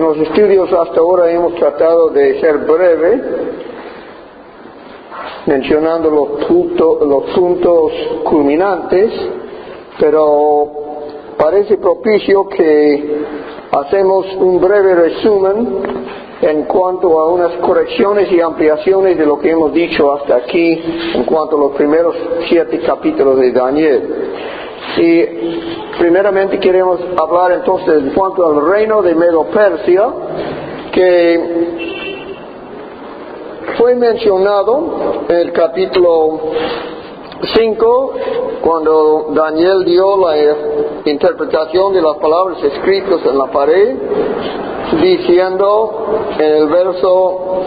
los estudios hasta ahora hemos tratado de ser breve, mencionando los puntos culminantes, pero parece propicio que hacemos un breve resumen en cuanto a unas correcciones y ampliaciones de lo que hemos dicho hasta aquí en cuanto a los primeros 7 capítulos de Daniel. Y primeramente queremos hablar entonces en cuanto al reino de Medo-Persia, que fue mencionado en el capítulo 5, cuando Daniel dio la interpretación de las palabras escritas en la pared, diciendo en el verso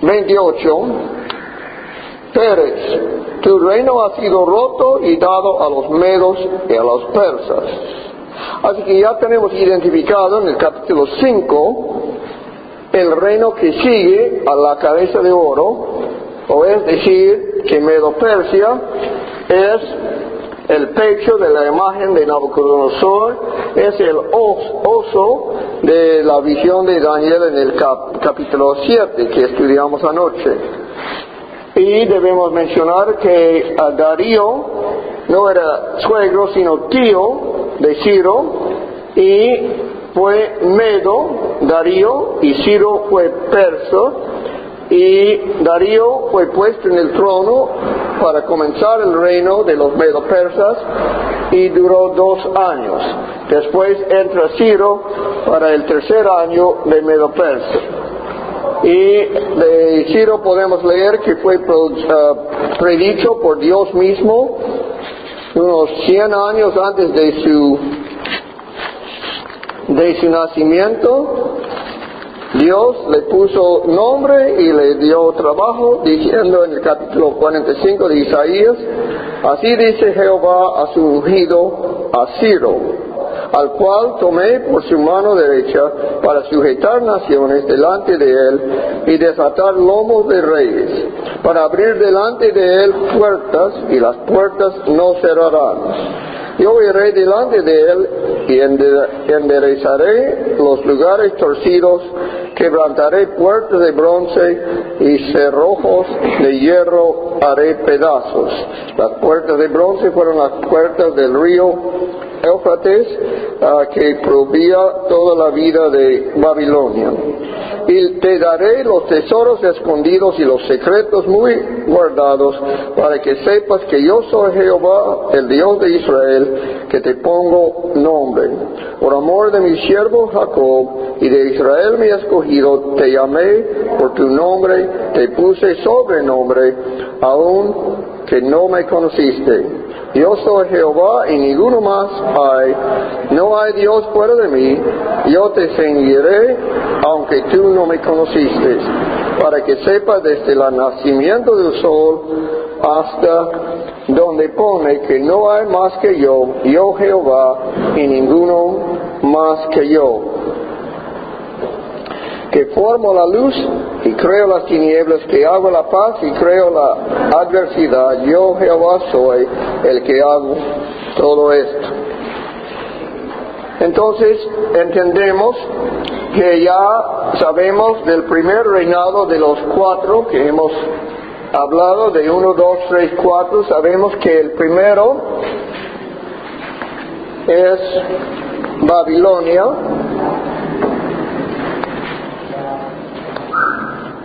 28, Pérez, tu reino ha sido roto y dado a los medos y a los persas. Así que ya tenemos identificado en el capítulo 5 el reino que sigue a la cabeza de oro, o es decir, que Medo-Persia es el pecho de la imagen de Nabucodonosor, es el oso de la visión de Daniel en el capítulo 7 que estudiamos anoche. Y debemos mencionar que Darío no era suegro sino tío de Ciro, y fue Medo, Darío, y Ciro fue persa, y Darío fue puesto en el trono para comenzar el reino de los Medo-Persas y duró 2 años. Después entra Ciro para el 3er año de Medo-Persia. Y de Ciro podemos leer que fue predicho por Dios mismo unos 100 años antes de su nacimiento. Dios le puso nombre y le dio trabajo, diciendo en el capítulo 45 de Isaías: así dice Jehová a su ungido, a Ciro, al cual tomé por su mano derecha para sujetar naciones delante de él y desatar lomos de reyes, para abrir delante de él puertas, y las puertas no cerrarán. Yo iré delante de él y enderezaré los lugares torcidos, quebrantaré puertas de bronce y cerrojos de hierro haré pedazos. Las puertas de bronce fueron las puertas del río Éufrates, que proveía toda la vida de Babilonia. Y te daré los tesoros escondidos y los secretos muy guardados, para que sepas que yo soy Jehová, el Dios de Israel, que te pongo nombre. Por amor de mi siervo Jacob y de Israel mi escogido, te llamé por tu nombre, te puse sobrenombre, aun que no me conociste. Yo soy Jehová y ninguno más hay, no hay Dios fuera de mí. Yo te ceñiré, aunque tú no me conociste, para que sepas desde el nacimiento del sol hasta donde pone que no hay más que yo Jehová, y ninguno más que yo, que formo la luz y creo las tinieblas, que hago la paz y creo la adversidad. Yo Jehová soy el que hago todo esto. Entonces entendemos que ya sabemos del primer reinado de los 4 que hemos hablado, de 1, 2, 3, 4. Sabemos que el primero es Babilonia.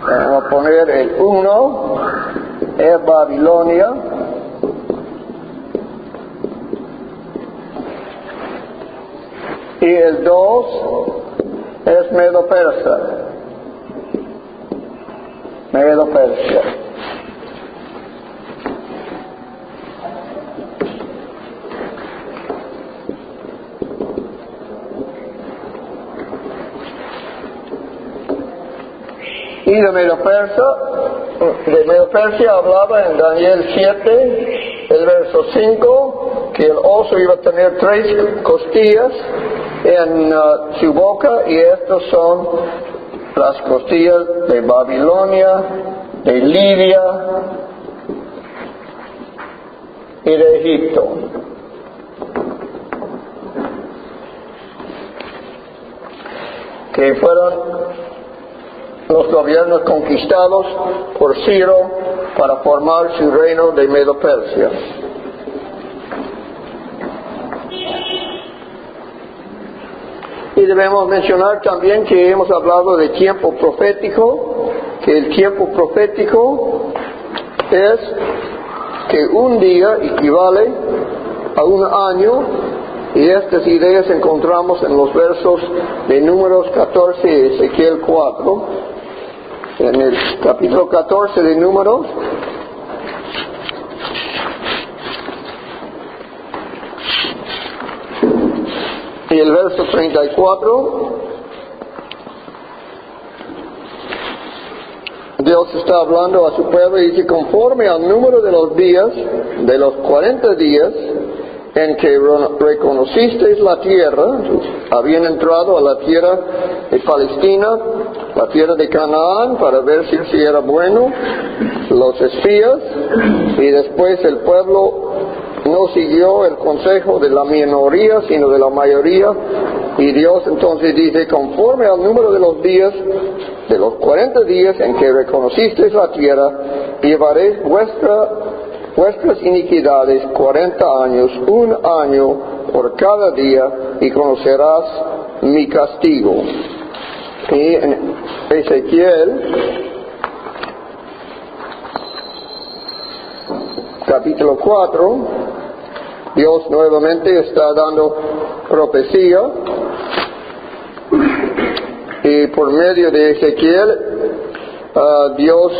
Vamos a poner el 1, es Babilonia. Y el 2 es Medo-Persia. Medo-Persia. Y de Medo-Persia hablaba en Daniel 7, el verso 5, que el oso iba a tener 3 costillas en su boca, y estas son las costillas de Babilonia, de Libia y de Egipto. que fueron los gobiernos conquistados por Ciro para formar su reino de Medo-Persia. Y debemos mencionar también que hemos hablado de tiempo profético, que el tiempo profético es que un día equivale a un año, y estas ideas encontramos en los versos de Números 14 y Ezequiel 4. En el capítulo 14 de Números, y el verso 34, Dios está hablando a su pueblo y dice: conforme al número de los días, de los 40 días, en que reconocisteis la tierra, habían entrado a la tierra de Palestina, la tierra de Canaán, para ver si era bueno, los espías, y después el pueblo no siguió el consejo de la minoría, sino de la mayoría, y Dios entonces dice: conforme al número de los días, de los 40 días en que reconocisteis la tierra, llevaréis vuestras iniquidades 40 años, un año por cada día, y conocerás mi castigo. Y en Ezequiel capítulo 4, Dios nuevamente está dando profecía, y por medio de Ezequiel Dios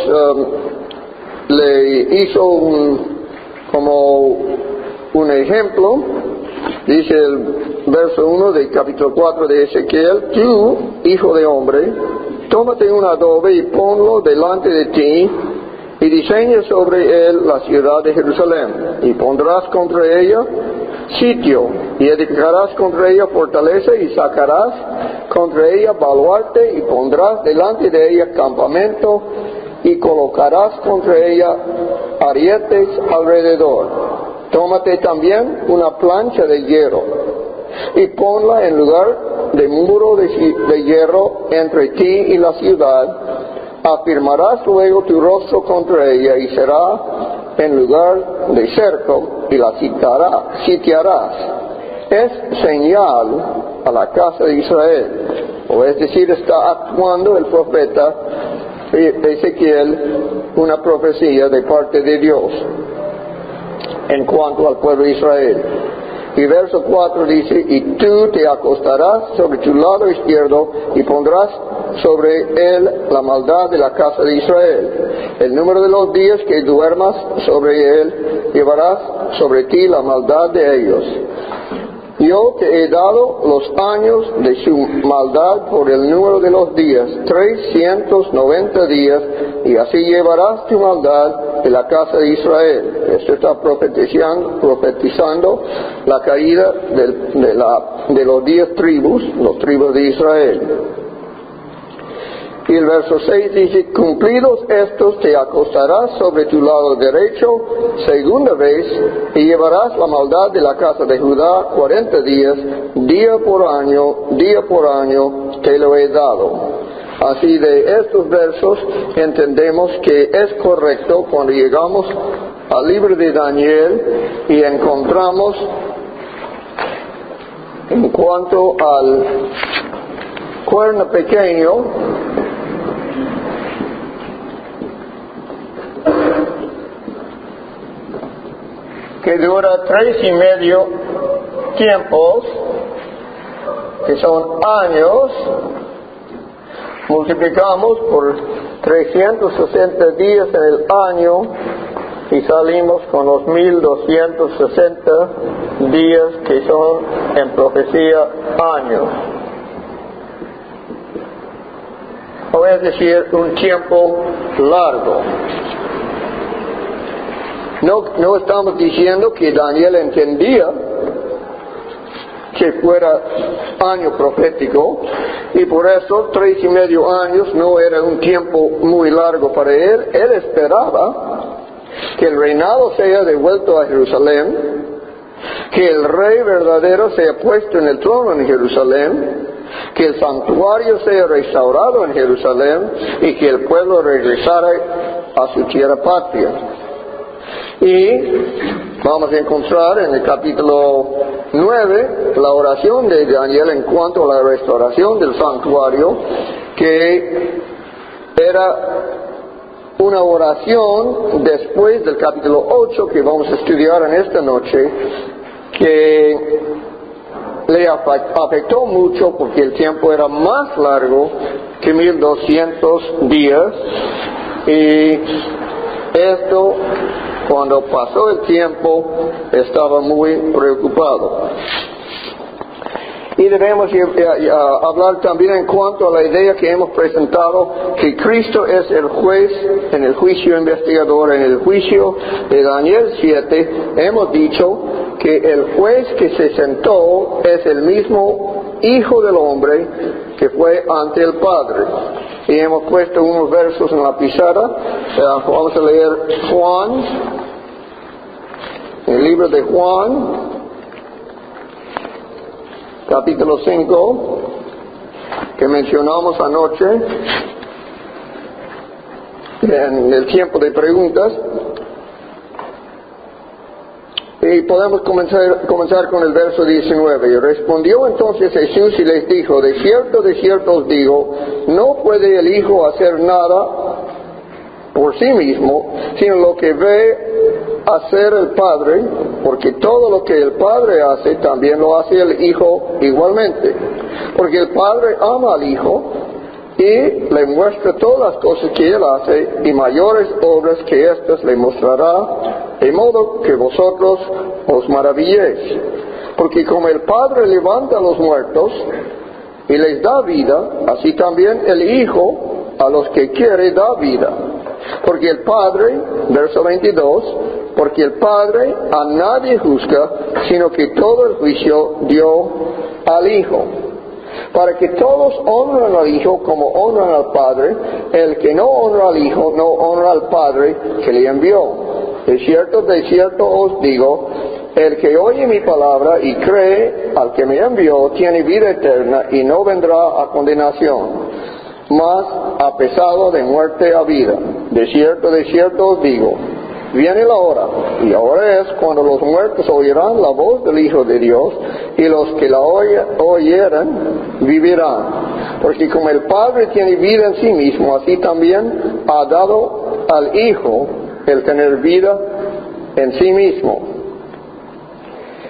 le hizo como un ejemplo. Dice el verso 1 del capítulo 4 de Ezequiel: tú, hijo de hombre, tómate un adobe y ponlo delante de ti, y diseña sobre él la ciudad de Jerusalén, y pondrás contra ella sitio, y edificarás contra ella fortaleza, y sacarás contra ella baluarte, y pondrás delante de ella campamento, y colocarás contra ella arietes alrededor. Tómate también una plancha de hierro, y ponla en lugar de muro de hierro entre ti y la ciudad. Afirmarás luego tu rostro contra ella, y será en lugar de cerco, y la sitiarás. Es señal a la casa de Israel. O es decir, está actuando el profeta Ezequiel una profecía de parte de Dios en cuanto al pueblo de Israel. Y verso 4 dice: y tú te acostarás sobre tu lado izquierdo, y pondrás sobre él la maldad de la casa de Israel. El número de los días que duermas sobre él, llevarás sobre ti la maldad de ellos. Yo te he dado los años de su maldad por el número de los días, 390 días, y así llevarás tu maldad de la casa de Israel. Esto está profetizando la caída de los 10 tribus, los tribus de Israel. Y el verso 6 dice: cumplidos estos, te acostarás sobre tu lado derecho segunda vez, y llevarás la maldad de la casa de Judá 40 días, día por año, te lo he dado. Así de estos versos entendemos que es correcto cuando llegamos al libro de Daniel y encontramos en cuanto al cuerno pequeño, que dura 3.5 tiempos, que son años, multiplicamos por 360 días en el año y salimos con los 1.260 días que son en profecía años. O es decir, un tiempo largo. No estamos diciendo que Daniel entendía que fuera año profético, y por eso 3.5 años no era un tiempo muy largo para él. Él esperaba que el reinado sea devuelto a Jerusalén, que el rey verdadero sea puesto en el trono en Jerusalén, que el santuario sea restaurado en Jerusalén y que el pueblo regresara a su tierra patria. Y vamos a encontrar en el capítulo 9 la oración de Daniel en cuanto a la restauración del santuario, que era una oración después del capítulo 8 que vamos a estudiar en esta noche, que le afectó mucho porque el tiempo era más largo que 1200 días, y esto, cuando pasó el tiempo, estaba muy preocupado. Y debemos hablar también en cuanto a la idea que hemos presentado, que Cristo es el juez en el juicio investigador. En el juicio de Daniel 7 hemos dicho que el juez que se sentó es el mismo Hijo del Hombre que fue ante el Padre. Y hemos puesto unos versos en la pizarra. Vamos a leer Juan, el libro de Juan, capítulo 5, que mencionamos anoche en el tiempo de preguntas. Y podemos comenzar con el verso 19. Y respondió entonces Jesús y les dijo: de cierto os digo, no puede el Hijo hacer nada por sí mismo, sino lo que ve hacer el Padre, porque todo lo que el Padre hace, también lo hace el Hijo igualmente. Porque el Padre ama al Hijo y le muestra todas las cosas que Él hace, y mayores obras que éstas le mostrará, de modo que vosotros os maravilléis. Porque como el Padre levanta a los muertos y les da vida, así también el Hijo a los que quiere da vida. Porque el Padre, verso 22, porque el Padre a nadie juzga, sino que todo el juicio dio al Hijo, para que todos honren al Hijo como honran al Padre. El que no honra al Hijo no honra al Padre que le envió. De cierto os digo, el que oye mi palabra y cree al que me envió tiene vida eterna y no vendrá a condenación, mas ha pasado de muerte a vida. De cierto os digo, viene la hora, y ahora es, cuando los muertos oirán la voz del Hijo de Dios, y los que la oyeran vivirán. Porque como el Padre tiene vida en sí mismo, así también ha dado al Hijo el tener vida en sí mismo.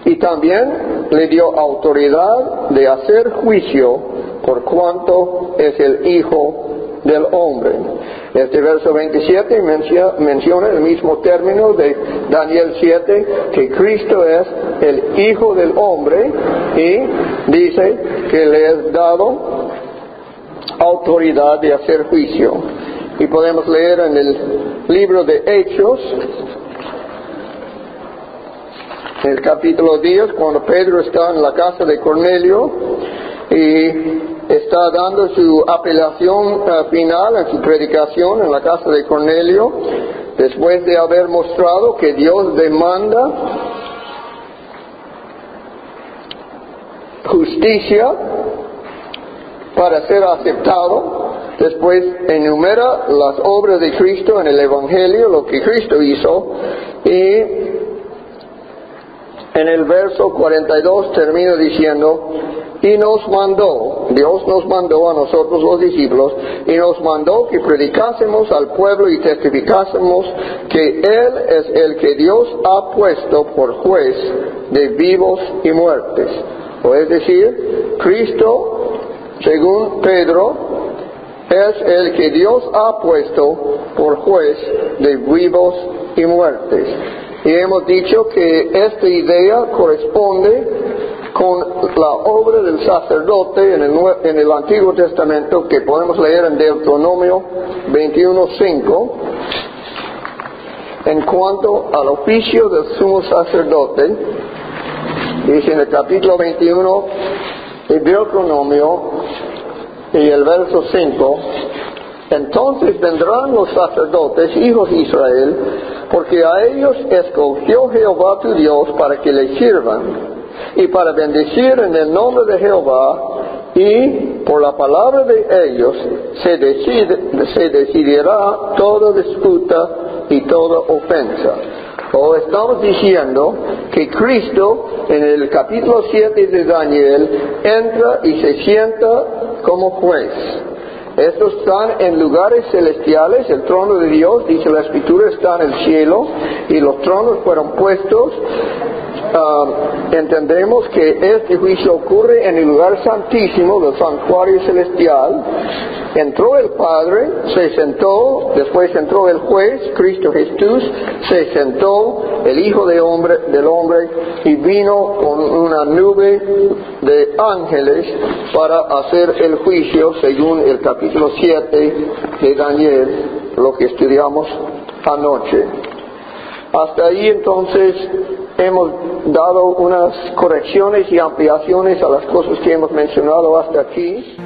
Y también le dio autoridad de hacer juicio por cuanto es el Hijo del Hombre. Este verso 27 menciona el mismo término de Daniel 7, que Cristo es el Hijo del Hombre, y dice que le es dado autoridad de hacer juicio. Y podemos leer en el libro de Hechos, en el capítulo 10, cuando Pedro está en la casa de Cornelio y está dando su apelación final en su predicación en la casa de Cornelio, después de haber mostrado que Dios demanda justicia para ser aceptado. Después enumera las obras de Cristo en el Evangelio, lo que Cristo hizo, y en el verso 42 termina diciendo: y nos mandó, Dios nos mandó a nosotros los discípulos, y nos mandó que predicásemos al pueblo y testificásemos que Él es el que Dios ha puesto por juez de vivos y muertes. O es decir, Cristo, según Pedro, es el que Dios ha puesto por juez de vivos y muertes. Y hemos dicho que esta idea corresponde con la obra del sacerdote en el Antiguo Testamento, que podemos leer en Deuteronomio 21:5, en cuanto al oficio del sumo sacerdote. Dice en el capítulo 21 de Deuteronomio y el verso 5: entonces vendrán los sacerdotes, hijos de Israel, porque a ellos escogió Jehová tu Dios para que le sirvan, y para bendecir en el nombre de Jehová, y por la palabra de ellos se decidirá toda disputa y toda ofensa. O estamos diciendo que Cristo en el capítulo 7 de Daniel entra y se sienta como juez. Estos están en lugares celestiales, el trono de Dios, dice la Escritura, está en el cielo, y los tronos fueron puestos. Entendemos que este juicio ocurre en el lugar santísimo del santuario celestial. Entró el Padre, se sentó, después entró el juez, Cristo Jesús, se sentó el Hijo del Hombre y vino con una nube de ángeles para hacer el juicio según el capítulo 7 de Daniel, lo que estudiamos anoche. Hasta ahí entonces hemos dado unas correcciones y ampliaciones a las cosas que hemos mencionado hasta aquí.